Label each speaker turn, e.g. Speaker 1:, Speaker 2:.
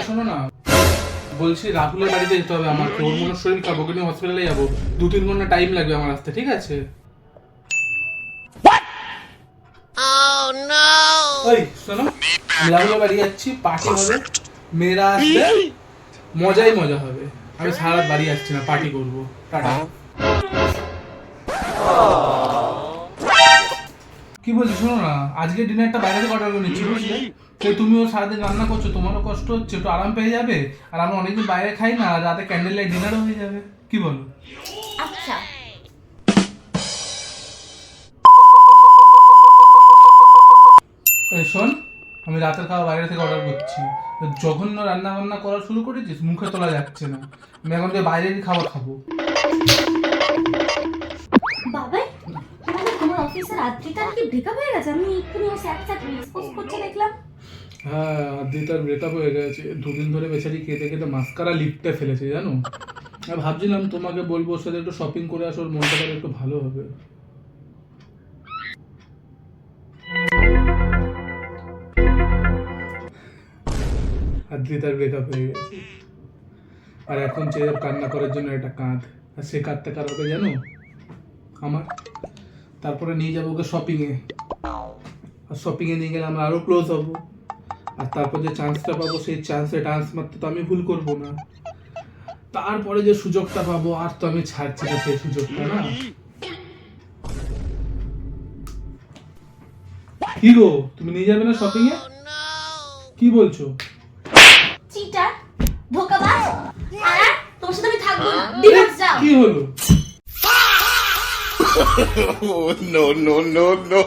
Speaker 1: শোনো না, বলছি রাহুলের বাড়িতে যেতে হবে আমাকে, ওর মনে শরীর খারাপ, ওকে নিয়ে হসপিটালে যাবো, 2-3 ঘন্টা টাইম লাগবে আমার আসতে, ঠিক আছে? ওই শোনো, আমি রাহুলের বাড়ি যাচ্ছি, পার্টি হবে, মেয়েরা আসবে, মজাই মজা হবে। আমি সারা রাত বাড়ি আসছি না, পার্টি করবো। টাটা। কি বলছি শোনো না, আজকে ডিনারটা বাইরে থেকে অর্ডার করে নিচ্ছি, বুঝলে? তো তুমিও সারাদিন রান্না করছো, তোমারও কষ্ট হচ্ছে, একটু আরাম পেয়ে যাবে, আর আমরা অনেকদিন বাইরে খাই না, রাতে ক্যান্ডেল লাইট ডিনারও হয়ে যাবে। কি বলো?
Speaker 2: আচ্ছা।
Speaker 1: এই শোন, আমি রাতের খাওয়া বাইরে থেকে অর্ডার করছি। তো জঘন্য রান্না বান্না করা শুরু করেছিস, মুখে তোলা যাচ্ছে না। আমি এখন থেকে বাইরেরই খাবার খাবো।
Speaker 2: বাবাই, মানে তোমার অফিসের আদ্রিতার কি ব্রেকআপ হয়ে গেছে? আমি এক্ষুনি ও স্যাট স্যাট রিলস পোস্ট করছে দেখলাম।
Speaker 1: হ্যাঁ, আদ্রিতার ব্রেকআপ হয়ে গেছে। 2 দিন ধরে বেচারি কেঁদে কেঁদে মাস্কারা লিপটে ফেলেছে, জানো? আমি ভাবছিলাম তোমাকে বলবো, ওর সাথে একটু শপিং করে আসো, ওর মনটা তাহলে একটু ভালো হবে। আদ্রিতার ব্রেকআপ হয়ে গেছে, আর এখন চেয়ে কান্না করার জন্য একটা কাঁধ, আর সে কাঁদতে কার হবে জানো? আমার। তারপরে নিয়ে যাবো ওকে শপিংয়ে, আর শপিংয়ে নিয়ে গেলে আমরা আরো ক্লোজ হবো, আর তারপর যে চান্সটা পাবো সেই চান্সে ডান্স মারতে তো আমি ভুল করবো না। তারপরে যে সুযোগটা পাবো, আর তো আমি ছাড়ছি না সেই সুযোগটা, না? কি গো, তুমি নিয়ে যাবে না শপিংয়ে? কি বলছো?
Speaker 2: চিটার, ধোকাবাজ, আর তোমার সাথে আমি থাকবো না। ডিভোর্স দাও।
Speaker 1: কি হলো?
Speaker 3: Oh, no, no, no, no.